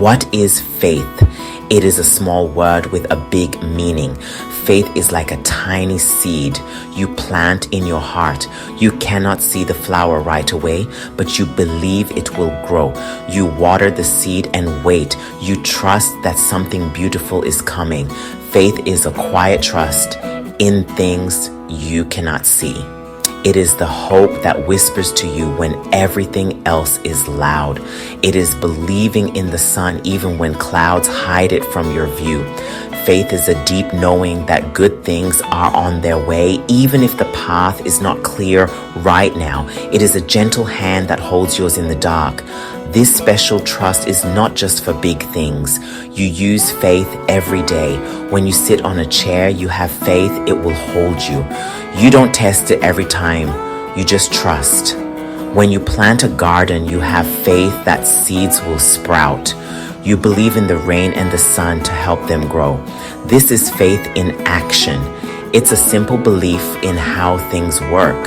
What is faith? It is a small word with a big meaning. Faith is like a tiny seed you plant in your heart. You cannot see the flower right away, but you believe it will grow. You water the seed and wait. You trust that something beautiful is coming. Faith is a quiet trust in things you cannot see. It is the hope that whispers to you when everything else is loud. It is believing in the sun even when clouds hide it from your view. Faith is a deep knowing that good things are on their way, even if the path is not clear right now. It is a gentle hand that holds yours in the dark. This special trust is not just for big things. You use faith every day. When you sit on a chair, you have faith it will hold you. You don't test it every time. You just trust. When you plant a garden, you have faith that seeds will sprout. You believe in the rain and the sun to help them grow. This is faith in action. It's a simple belief in how things work.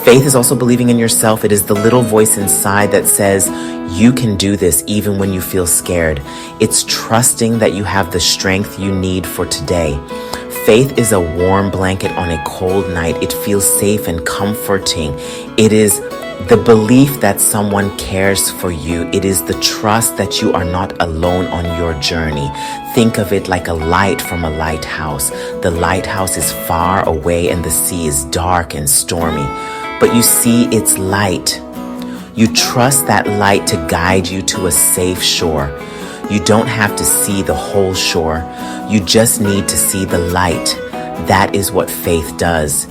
Faith is also believing in yourself. It is the little voice inside that says, you can do this even when you feel scared. It's trusting that you have the strength you need for today. Faith is a warm blanket on a cold night. It feels safe and comforting. It is the belief that someone cares for you. It is the trust that you are not alone on your journey. Think of it like a light from a lighthouse. The lighthouse is far away and the sea is dark and stormy, but you see its light. You trust that light to guide you to a safe shore. You don't have to see the whole shore. You just need to see the light. That is what faith does.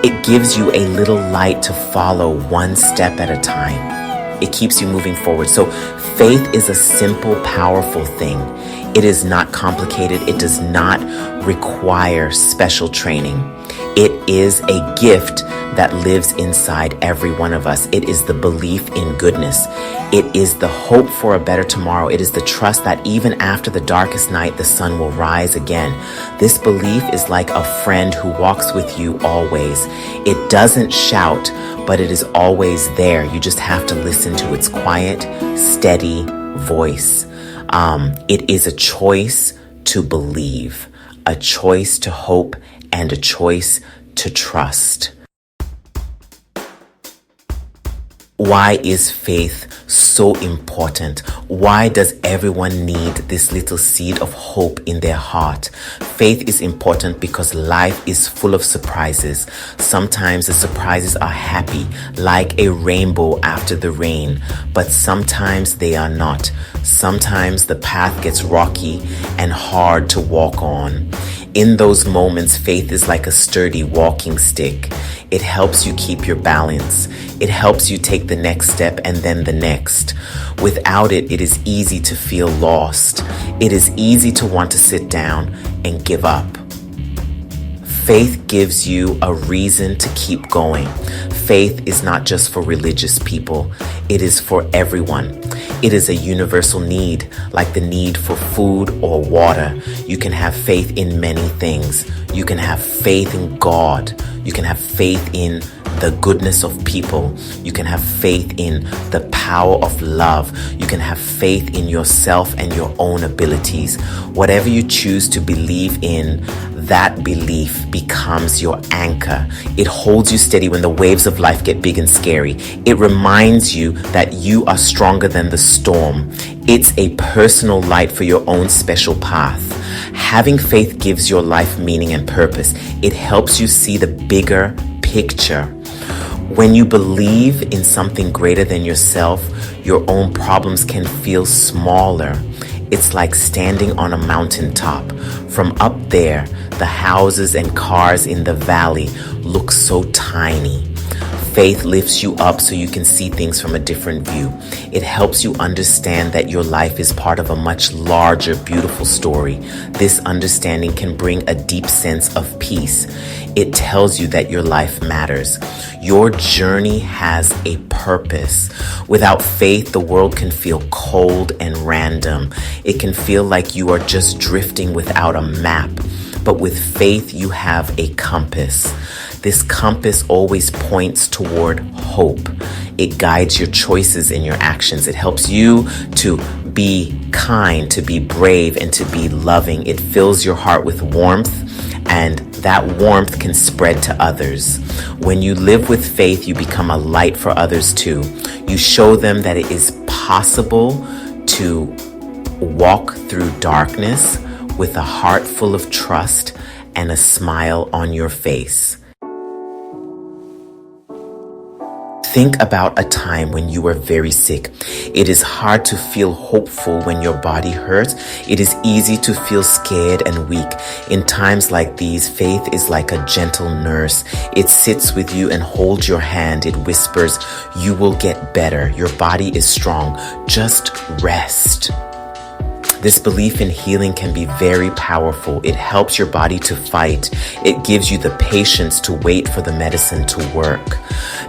It gives you a little light to follow one step at a time. It keeps you moving forward. So faith is a simple, powerful thing. It is not complicated. It does not require special training. It is a gift that lives inside every one of us. It is the belief in goodness. It is the hope for a better tomorrow. It is the trust that even after the darkest night, the sun will rise again. This belief is like a friend who walks with you always. It doesn't shout, but it is always there. You just have to listen to its quiet, steady voice. It is a choice to believe, a choice to hope, and a choice to trust. Why is faith so important? Why does everyone need this little seed of hope in their heart? Faith is important because life is full of surprises. Sometimes the surprises are happy, like a rainbow after the rain, but sometimes they are not. Sometimes the path gets rocky and hard to walk on. In those moments, faith is like a sturdy walking stick. It helps you keep your balance. It helps you take the next step and then the next. Without it, it is easy to feel lost. It is easy to want to sit down and give up. Faith gives you a reason to keep going. Faith is not just for religious people. It is for everyone. It is a universal need, like the need for food or water. You can have faith in many things. You can have faith in God. You can have faith in the goodness of people. You can have faith in the power of love. You can have faith in yourself and your own abilities. Whatever you choose to believe in, that belief becomes your anchor. It holds you steady when the waves of life get big and scary. It reminds you that you are stronger than the storm. It's a personal light for your own special path. Having faith gives your life meaning and purpose. It helps you see the bigger picture. When you believe in something greater than yourself, your own problems can feel smaller. It's like standing on a mountaintop. From up there, the houses and cars in the valley look so tiny. Faith lifts you up so you can see things from a different view. It helps you understand that your life is part of a much larger, beautiful story. This understanding can bring a deep sense of peace. It tells you that your life matters. Your journey has a purpose. Without faith, the world can feel cold and random. It can feel like you are just drifting without a map. But with faith, you have a compass. This compass always points toward hope. It guides your choices and your actions. It helps you to be kind, to be brave, and to be loving. It fills your heart with warmth, and that warmth can spread to others. When you live with faith, you become a light for others too. You show them that it is possible to walk through darkness with a heart full of trust and a smile on your face. Think about a time when you were very sick. It is hard to feel hopeful when your body hurts. It is easy to feel scared and weak. In times like these, faith is like a gentle nurse. It sits with you and holds your hand. It whispers, "You will get better. Your body is strong. Just rest." This belief in healing can be very powerful. It helps your body to fight. It gives you the patience to wait for the medicine to work.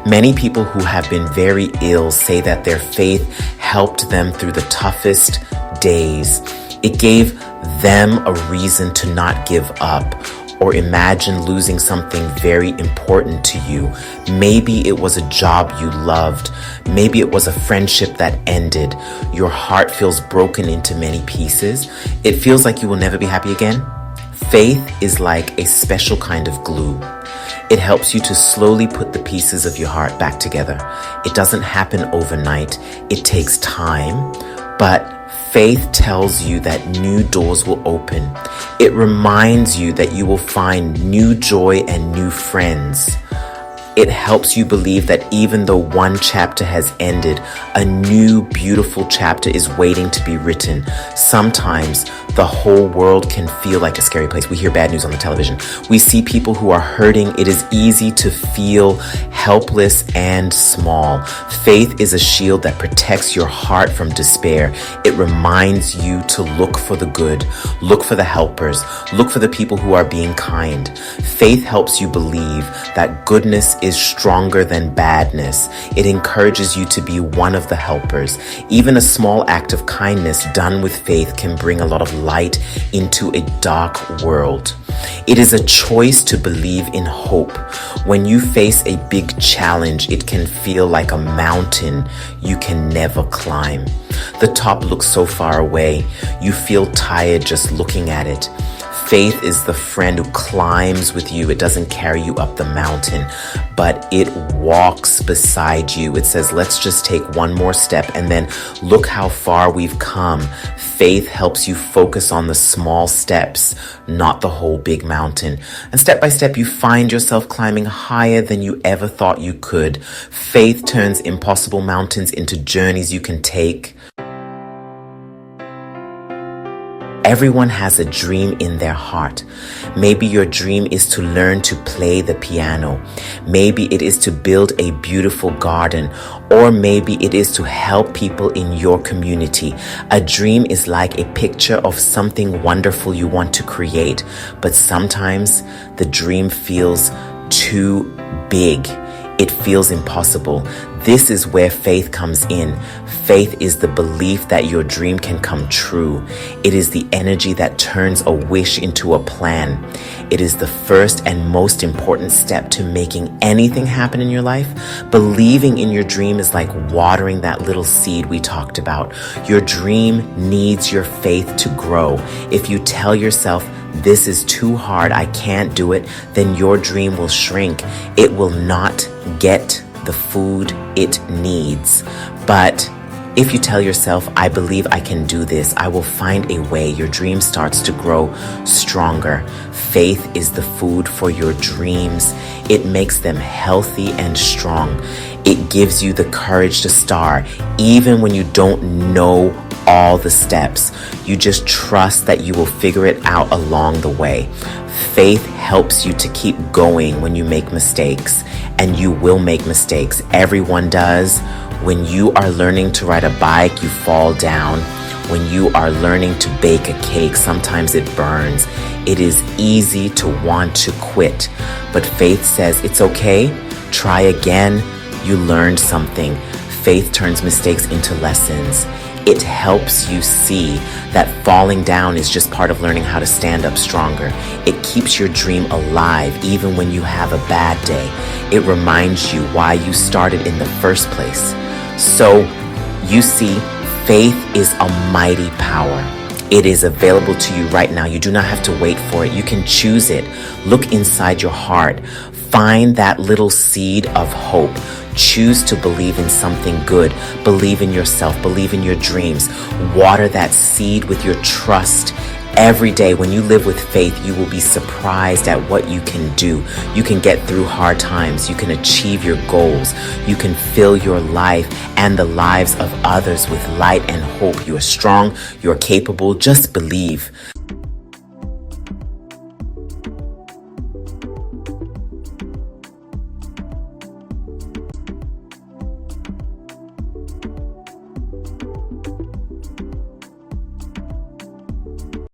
Many people who have been very ill say that their faith helped them through the toughest days. It gave them a reason to not give up. Or imagine losing something very important to you. Maybe it was a job you loved. Maybe it was a friendship that ended. Your heart feels broken into many pieces. It feels like you will never be happy again. Faith is like a special kind of glue. It helps you to slowly put the pieces of your heart back together. It doesn't happen overnight. It takes time, but faith tells you that new doors will open. It reminds you that you will find new joy and new friends. It helps you believe that even though one chapter has ended, a new beautiful chapter is waiting to be written. Sometimes the whole world can feel like a scary place. We hear bad news on the television. We see people who are hurting. It is easy to feel helpless and small. Faith is a shield that protects your heart from despair. It reminds you to look for the good, look for the helpers, look for the people who are being kind. Faith helps you believe that goodness is stronger than badness. It encourages you to be one of the helpers. Even a small act of kindness done with faith can bring a lot of light into a dark world. It is a choice to believe in hope. When you face a big challenge, it can feel like a mountain you can never climb. The top looks so far away. You feel tired just looking at it. Faith is the friend who climbs with you. It doesn't carry you up the mountain, but it walks beside you. It says, let's just take one more step and then look how far we've come. Faith helps you focus on the small steps, not the whole big mountain. And step by step, you find yourself climbing higher than you ever thought you could. Faith turns impossible mountains into journeys you can take. Everyone has a dream in their heart. Maybe your dream is to learn to play the piano. Maybe it is to build a beautiful garden, or maybe it is to help people in your community. A dream is like a picture of something wonderful you want to create, but sometimes the dream feels too big. It feels impossible. This is where faith comes in. Faith is the belief that your dream can come true. It is the energy that turns a wish into a plan. It is the first and most important step to making anything happen in your life. Believing in your dream is like watering that little seed we talked about. Your dream needs your faith to grow. If you tell yourself, this is too hard, I can't do it, then your dream will shrink. It will not get the food it needs. But if you tell yourself, I believe I can do this, I will find a way, your dream starts to grow stronger. Faith is the food for your dreams. It makes them healthy and strong. It gives you the courage to start, even when you don't know all the steps. You just trust that you will figure it out along the way. Faith helps you to keep going when you make mistakes, and you will make mistakes. Everyone does. When you are learning to ride a bike, you fall down. When you are learning to bake a cake, sometimes it burns. It is easy to want to quit, but faith says it's okay. Try again. You learned something. Faith turns mistakes into lessons. It helps you see that falling down is just part of learning how to stand up stronger. It keeps your dream alive even when you have a bad day. It reminds you why you started in the first place. So you see, Faith is a mighty power. It is available to you right now. You do not have to wait for it. You can choose it. Look inside your heart. Find that little seed of hope. Choose to believe in something good. Believe in yourself. Believe in your dreams. Water that seed with your trust. Every day when you live with faith, you will be surprised at what you can do. You can get through hard times. You can achieve your goals. You can fill your life and the lives of others with light and hope. You are strong. You are capable. Just believe.